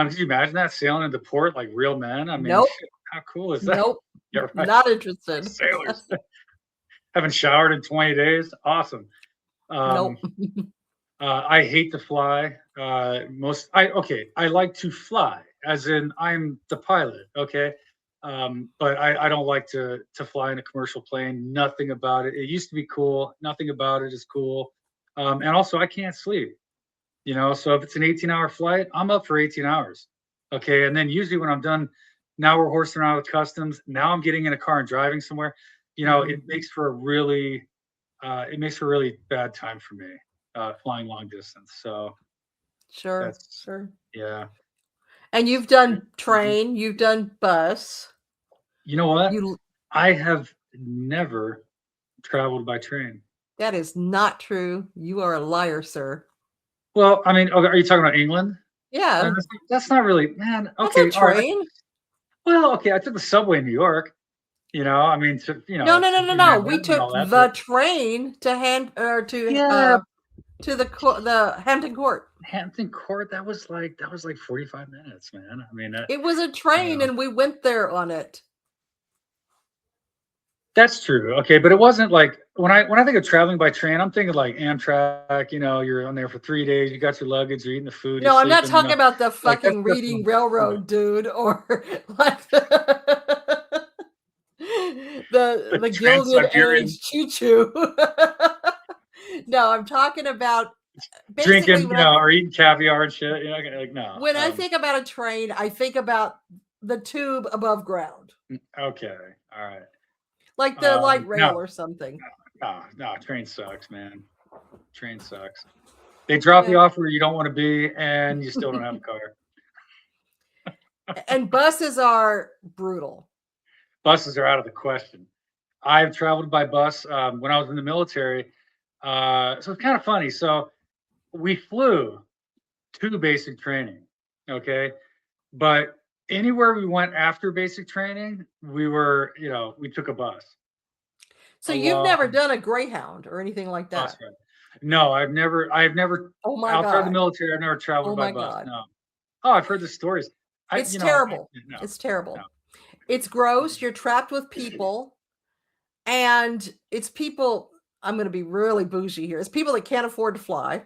Could you imagine that sailing into port like real men? I mean, Nope. how cool is that? Nope. Yeah, right. Not interested. Sailors haven't showered in 20 days. Awesome. Um, Nope. I hate to fly. I like to fly, as in I'm the pilot. Okay. But I don't like to fly in a commercial plane. Nothing about it. It used to be cool. Nothing about it is cool. And also I can't sleep. So if it's an 18-hour flight, I'm up for 18 hours. Okay. And then usually when I'm done, now we're horsing around with customs. Now I'm getting in a car and driving somewhere. It Mhm. makes for a really bad time for me, flying long distance. So Sure, that's, sure. yeah. And you've Scary. done Mhm. train, you've done bus. You know what? You I have never traveled by train. That is not true. You are a liar, sir. Well, I mean, okay, are you talking about England? Yeah, That's not really, man. that's a Okay, all right. train. Well, okay, I took the subway in New York. I mean, No, no, no, to no, do no. We Manhattan and took all that. the train to hand or Yeah, to the Hampton Court. Hampton Court. That was like 45 minutes, man. I mean, It was a you train know, and we went there on it. that's true. Okay, but it wasn't like when I think of traveling by train, I'm thinking like Amtrak. You're on there for 3 days. You got your luggage. You're eating the food. You're No, I'm not sleeping. talking about the Like fucking that's what reading I'm talking about. railroad, dude, or like the The Gilded Trans-Siberian Age choo choo. No, I'm talking about basically drinking, or eating caviar and shit. Like no. when I think about a train, I think about the tube above ground, Okay, all right. like the light No, rail or something. no, no. Train sucks, man. Train sucks. They drop Yeah. you off where you don't want to be, and you still don't have a car. And buses are brutal. Buses are out of the question. I've traveled by bus when I was in the military. So it's kind of funny. So we flew to basic training, okay? But anywhere we went after basic training, we took a bus, So a you've never long done a Greyhound or anything like bus that. ride. No, I've never, Oh my outside the god. military, I've never traveled Oh by my bus. god. No. Oh, I've heard the stories. It's terrible. No, It's no. terrible. It's gross. Mm. You're trapped with people, and it's people. I'm going to be really bougie here. It's people that can't afford to fly,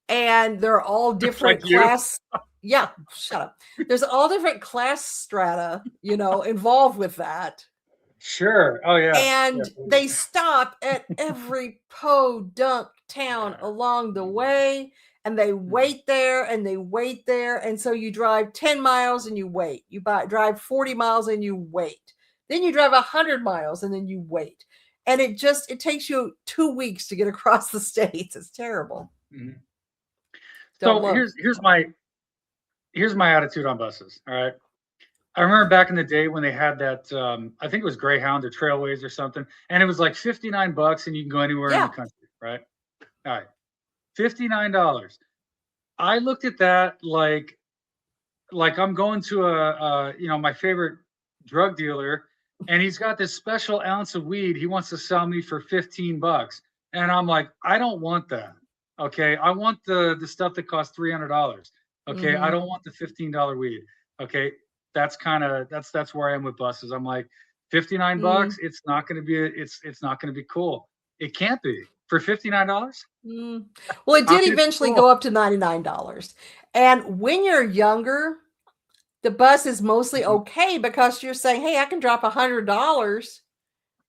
and they're all Like different you? class. Yeah, shut up. There's all different class strata, involved with that. Sure. Oh yeah. Yeah. And they stop at every podunk town Yeah. along the Mhm. way, and they Mhm. wait there and they wait there. And so you drive 10 miles and you wait. Drive 40 miles and you wait. Then you drive 100 miles and then you wait. And it takes you 2 weeks to get across the states. It's terrible. Mhm. Don't So look. here's my attitude on buses. All right. I remember back in the day when they had that, I think it was Greyhound or Trailways or something, and it was like $59 and you can go anywhere in the Yeah. country, right? All right. $59. I looked at that like I'm going to my favorite drug dealer, and he's got this special ounce of weed he wants to sell me for $15. And I'm like, I don't want that. Okay. I want the stuff that costs $300. Okay. I Mm-hmm. don't want the $15 weed. Okay. That's where I am with buses. I'm like, 59 Mm, bucks, it's not gonna be cool. It can't be. For $59? mm. Well, it How did can it be eventually cool? go up to $99. And when you're younger, the bus is mostly Mhm, okay because you're saying, "Hey, I can drop $100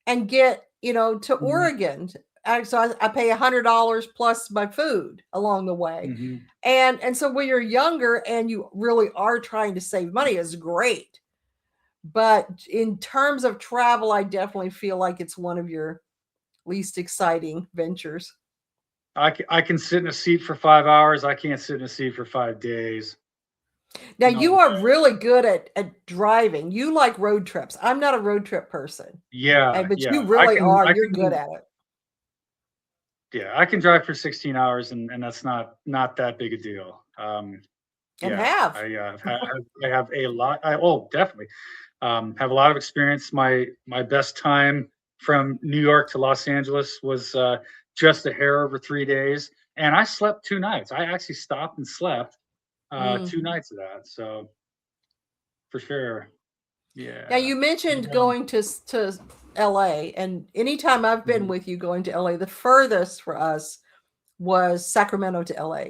and get, to mhm, Oregon." So I pay $100 plus my food along the way. mhm. And so when you're younger and you really are trying to save money, it's great. But in terms of travel, I definitely feel like it's one of your least exciting ventures. I can sit in a seat for 5 hours. I can't sit in a seat for 5 days. Now No you are way. really good at driving. You like road trips. I'm not a road trip person. Yeah, But yeah. you really are. I You're good can at it. yeah, I can drive for 16 hours, and that's not that big a deal. And Yeah, have. I have a lot. Definitely. Have a lot of experience. My best time from New York to Los Angeles was just a hair over 3 days, and I slept 2 nights. I actually stopped and slept Mm. 2 nights of that. So for sure. Yeah. Now you mentioned going to LA, and anytime I've been with you going to LA, the furthest for us was Sacramento to LA.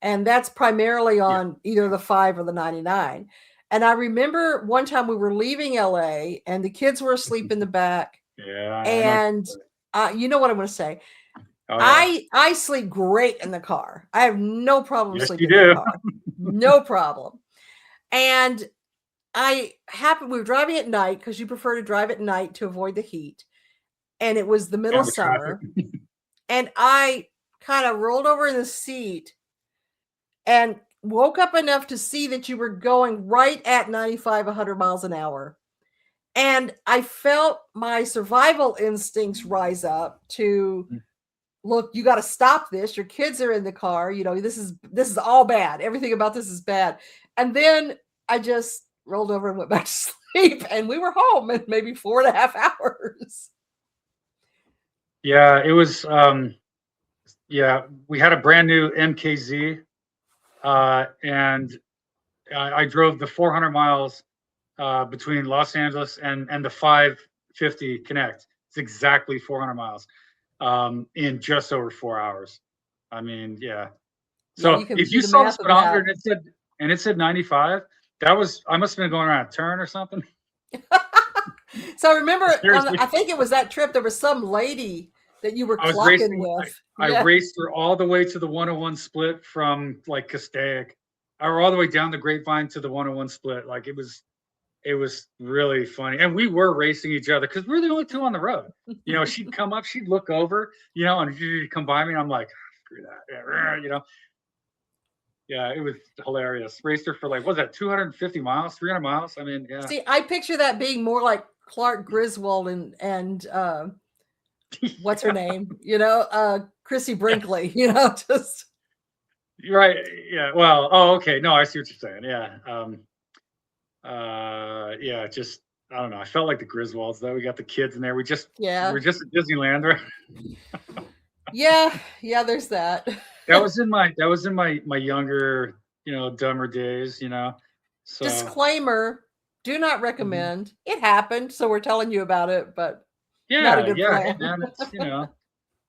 And that's primarily on either the 5 or the 99. And I remember one time we were leaving LA and the kids were asleep in the back. Yeah. And you know what I'm going to say. Oh, yeah. I sleep great in the car. I have no problem Yes, sleeping you in the do. car. No problem. And we were driving at night because you prefer to drive at night to avoid the heat. And it was the middle of summer. And I kind of rolled over in the seat and woke up enough to see that you were going right at 95, 100 miles an hour. And I felt my survival instincts rise up to, look, you got to stop this. Your kids are in the car. You know, this is all bad. Everything about this is bad. And then I just rolled over and went back to sleep, and we were home in maybe 4.5 hours. Yeah, it was. Yeah, we had a brand new MKZ, and I drove the 400 miles between Los Angeles and the 550 Connect. It's exactly 400 miles in just over 4 hours. I mean, yeah. So you can if do you the saw the math of speedometer that. and it said 95, I must have been going around a turn or something. So I remember, Seriously. I think it was that trip, there was some lady that you were I was clocking racing. with. I raced her all the way to the 101 split from like Castaic, or all the way down the Grapevine to the 101 split. Like it was really funny, and we were racing each other because we're the only two on the road. You know, she'd come up, she'd look over, you know, and she'd come by me, and I'm like, screw that, yeah, you know. Yeah, it was hilarious. Raced her for like, what was that, 250 miles, 300 miles? I mean, yeah. See, I picture that being more like Clark Griswold and what's her name? You know, Chrissy Brinkley, you know, just. You're right. Yeah. Well, oh, okay. No, I see what you're saying. Yeah. Yeah, just I don't know. I felt like the Griswolds though. We got the kids in there. We're just at Disneyland, right? Yeah, there's that. That was in my younger, you know, dumber days, you know. So Disclaimer, do not recommend. It happened, so we're telling you about it, but not a good Hey plan. man, it's you know,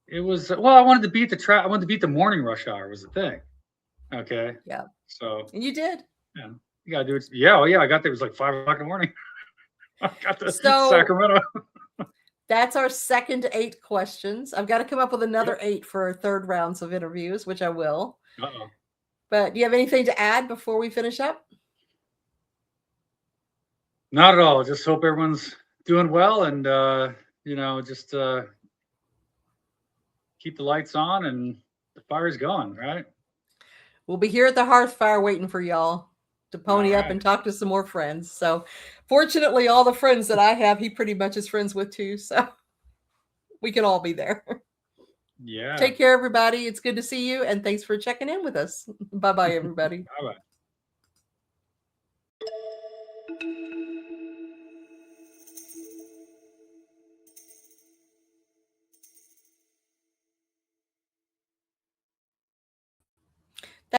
it was well, I wanted to beat I wanted to beat the morning rush hour was the thing. Okay. Yeah. So And you did. yeah, you gotta do it. Yeah, oh yeah, I got there. It was like 5 o'clock in the morning. I got to So Sacramento. that's our second 8 questions. I've got to come up with another 8 for third rounds of interviews, which I will. Uh-oh. But do you have anything to add before we finish up? Not at all. Just hope everyone's doing well, and you know, just keep the lights on and the fire's going, right? We'll be here at the hearth fire waiting for y'all to pony up and talk to some more friends. So fortunately, all the friends that I have, he pretty much is friends with too. So we can all be there. Yeah. Take care, everybody. It's good to see you. And thanks for checking in with us. Bye-bye, everybody. Bye-bye.